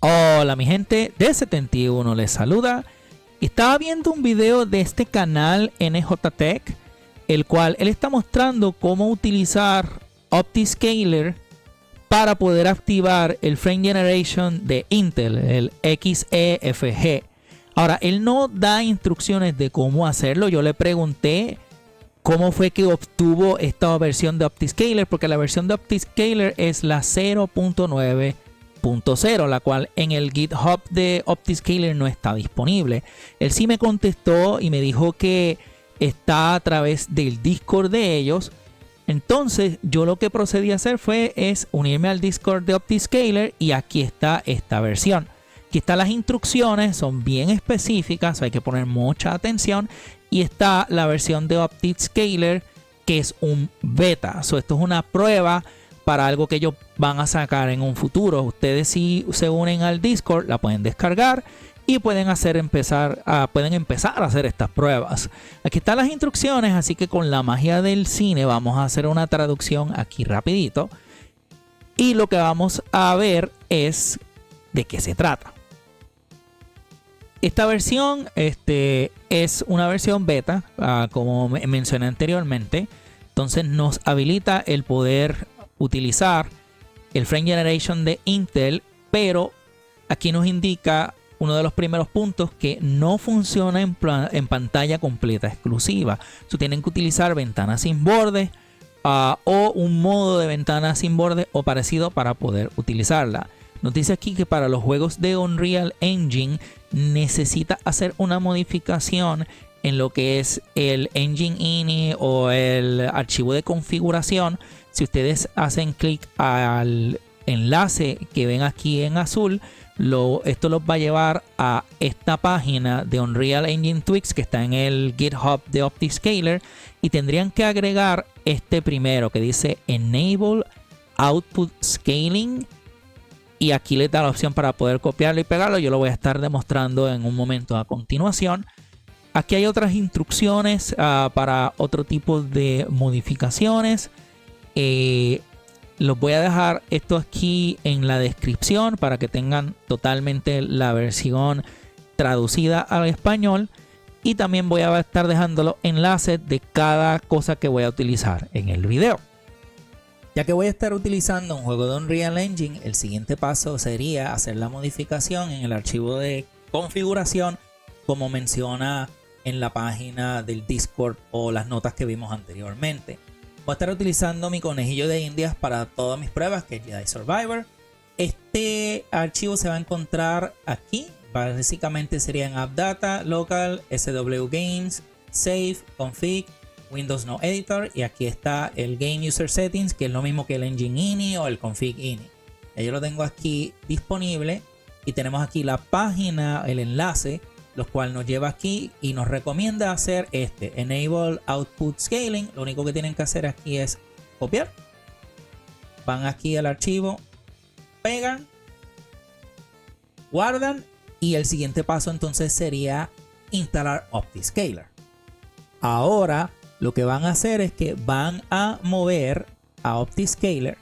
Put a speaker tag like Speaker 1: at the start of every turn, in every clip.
Speaker 1: Hola mi gente, D71 les saluda. Estaba viendo un video de este canal NJTech, el cual él está mostrando cómo utilizar OptiScaler para poder activar el Frame Generation de Intel, el XEFG. Ahora, él no da instrucciones de cómo hacerlo. Yo le pregunté cómo fue que obtuvo esta versión de OptiScaler, porque la versión de OptiScaler es la 0.9.0, la cual en el GitHub de OptiScaler no está disponible. Él sí me contestó y me dijo que está a través del Discord de ellos. Entonces yo lo que procedí a hacer es unirme al Discord de OptiScaler y aquí está esta versión. Aquí están las instrucciones, son bien específicas, hay que poner mucha atención. Y está la versión de OptiScaler que es un beta. Esto es una prueba para algo que ellos van a sacar en un futuro. Ustedes si se unen al Discord la pueden descargar y pueden empezar a hacer estas pruebas. Aquí están las instrucciones, así que con la magia del cine vamos a hacer una traducción aquí rapidito. Y lo que vamos a ver es de qué se trata. Esta versión es una versión beta, como mencioné anteriormente. Entonces nos habilita el poder utilizar el Frame Generation de Intel, pero aquí nos indica uno de los primeros puntos que no funciona en pantalla completa exclusiva. Tienen que utilizar ventanas sin bordes o un modo de ventana sin bordes o parecido para poder utilizarla. Nos dice aquí que para los juegos de Unreal Engine necesita hacer una modificación en lo que es el Engine INI o el archivo de configuración. Si ustedes hacen clic al enlace que ven aquí en azul, esto los va a llevar a esta página de Unreal Engine Tweaks que está en el GitHub de OptiScaler y tendrían que agregar este primero que dice Enable Output Scaling. Y aquí le da la opción para poder copiarlo y pegarlo. Yo lo voy a estar demostrando en un momento a continuación. Aquí hay otras instrucciones para otro tipo de modificaciones. Los voy a dejar esto aquí en la descripción para que tengan totalmente la versión traducida al español. Y también voy a estar dejando los enlaces de cada cosa que voy a utilizar en el video. Ya que voy a estar utilizando un juego de Unreal Engine, el siguiente paso sería hacer la modificación en el archivo de configuración como menciona en la página del Discord o las notas que vimos anteriormente. Voy a estar utilizando mi conejillo de indias para todas mis pruebas, que es Jedi Survivor. Este archivo se va a encontrar aquí. Básicamente sería en AppData, Local, SW Games, Save, Config, Windows No Editor, y aquí está el Game User Settings, que es lo mismo que el Engine INI o el Config INI. Ya yo lo tengo aquí disponible y tenemos aquí la página, el enlace, lo cual nos lleva aquí y nos recomienda hacer Enable Output Scaling. Lo único que tienen que hacer aquí es copiar. Van aquí al archivo, pegan, guardan y el siguiente paso entonces sería instalar OptiScaler. Ahora lo que van a hacer es que van a mover a OptiScaler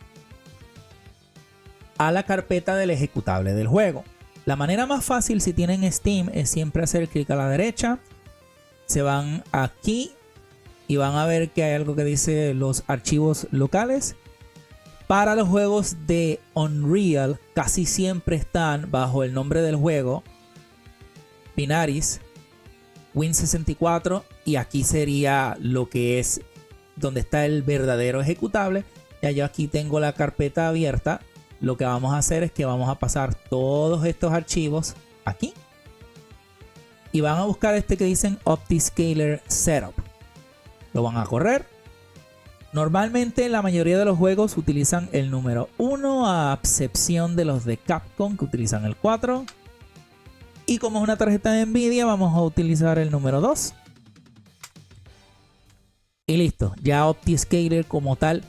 Speaker 1: a la carpeta del ejecutable del juego. La manera más fácil si tienen Steam es siempre hacer clic a la derecha. Se van aquí y van a ver que hay algo que dice los archivos locales. Para los juegos de Unreal casi siempre están bajo el nombre del juego Pinaris Win64, y aquí sería lo que es donde está el verdadero ejecutable. Ya yo aquí tengo la carpeta abierta. Lo que vamos a hacer es que vamos a pasar todos estos archivos aquí y van a buscar este que dicen OptiScaler Setup. Lo van a correr. Normalmente la mayoría de los juegos utilizan el número 1, a excepción de los de Capcom que utilizan el 4. Y como es una tarjeta de Nvidia, vamos a utilizar el número 2. Y listo, ya OptiScaler como tal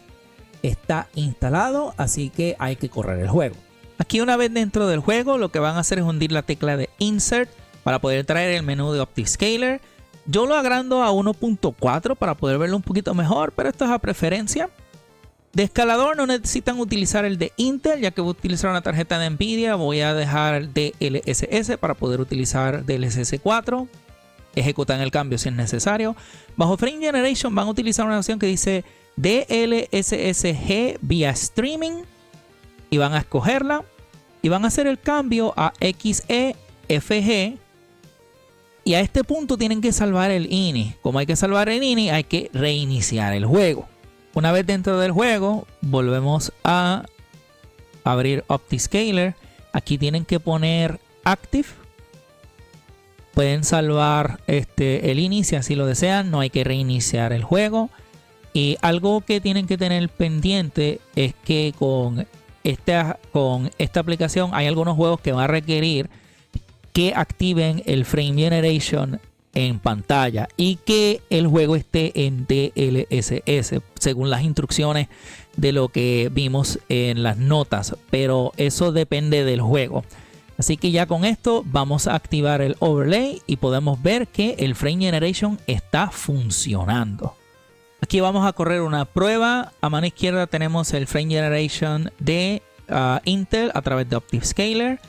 Speaker 1: está instalado, así que hay que correr el juego. Aquí una vez dentro del juego, lo que van a hacer es hundir la tecla de Insert para poder traer el menú de OptiScaler. Yo lo agrando a 1.4 para poder verlo un poquito mejor, pero esto es a preferencia. De escalador no necesitan utilizar el de Intel, ya que voy a utilizar una tarjeta de Nvidia. Voy a dejar DLSS para poder utilizar DLSS 4. Ejecutan el cambio si es necesario. Bajo Frame Generation van a utilizar una opción que dice DLSSG vía streaming y van a escogerla y van a hacer el cambio a XEFG. Y a este punto tienen que salvar el INI. Como hay que salvar el INI, hay que reiniciar el juego. Una vez dentro del juego, volvemos a abrir OptiScaler. Aquí tienen que poner Active. Pueden salvar el INI si así lo desean. No hay que reiniciar el juego. Y algo que tienen que tener pendiente es que con esta aplicación hay algunos juegos que van a requerir que activen el Frame Generation en pantalla y que el juego esté en DLSS según las instrucciones de lo que vimos en las notas, pero eso depende del juego. Así que ya con esto vamos a activar el overlay y podemos ver que el Frame Generation está funcionando. Aquí vamos a correr una prueba. A mano izquierda tenemos el Frame Generation de Intel a través de OptiScaler.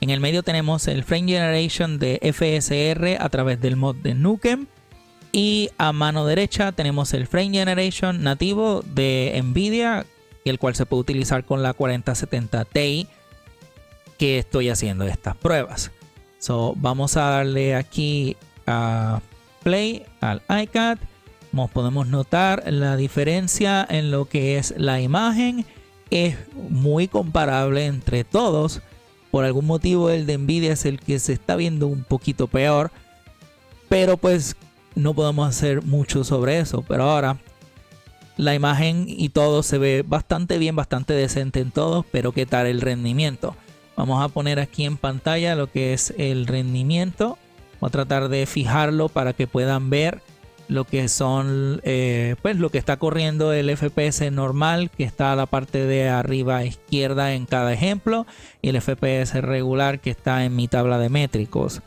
Speaker 1: En el medio tenemos el Frame Generation de FSR a través del mod de Nukem. Y a mano derecha tenemos el Frame Generation nativo de Nvidia, el cual se puede utilizar con la 4070 Ti que estoy haciendo estas pruebas. Vamos a darle aquí a Play al iCAD. Como podemos notar, la diferencia en lo que es la imagen es muy comparable entre todos. Por algún motivo el de Nvidia es el que se está viendo un poquito peor, pero pues no podemos hacer mucho sobre eso. Pero ahora la imagen y todo se ve bastante bien, bastante decente en todos. Pero ¿qué tal el rendimiento? Vamos a poner aquí en pantalla lo que es el rendimiento. Voy a tratar de fijarlo para que puedan ver lo que son pues lo que está corriendo el FPS normal, que está a la parte de arriba izquierda en cada ejemplo, y el FPS regular que está en mi tabla de métricos.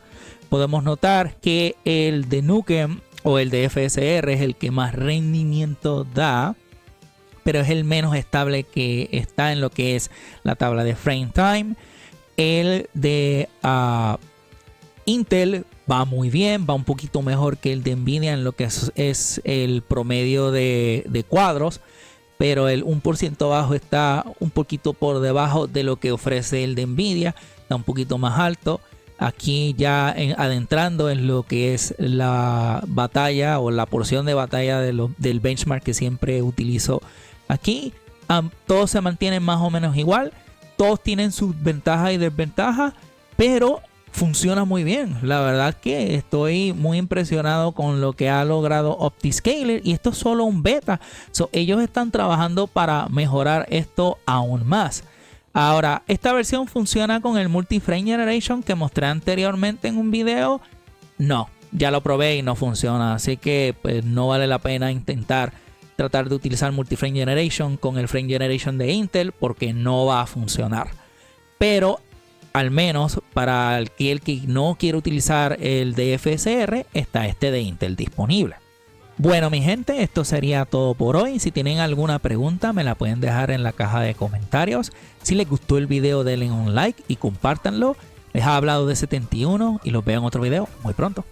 Speaker 1: Podemos notar que el de Nukem o el de FSR es el que más rendimiento da, pero es el menos estable que está en lo que es la tabla de frame time. El de Intel va muy bien, va un poquito mejor que el de Nvidia en lo que es el promedio de cuadros, pero el 1% bajo está un poquito por debajo de lo que ofrece el de Nvidia, está un poquito más alto. Aquí ya adentrando en lo que es la batalla o la porción de batalla del benchmark que siempre utilizo aquí, todos se mantienen más o menos igual, todos tienen sus ventajas y desventajas, pero funciona muy bien. La verdad que estoy muy impresionado con lo que ha logrado OptiScaler, y esto es solo un beta. Ellos están trabajando para mejorar esto aún más. Ahora, esta versión funciona con el Multi-Frame Generation que mostré anteriormente en un video. No, ya lo probé y no funciona, así que pues no vale la pena intentar tratar de utilizar Multi-Frame Generation con el Frame Generation de Intel, porque no va a funcionar. Pero al menos para el que no quiere utilizar el de FSR, está este de Intel disponible. Bueno, mi gente, esto sería todo por hoy. Si tienen alguna pregunta, me la pueden dejar en la caja de comentarios. Si les gustó el video, denle un like y compártanlo. Les ha hablado de 71 y los veo en otro video muy pronto.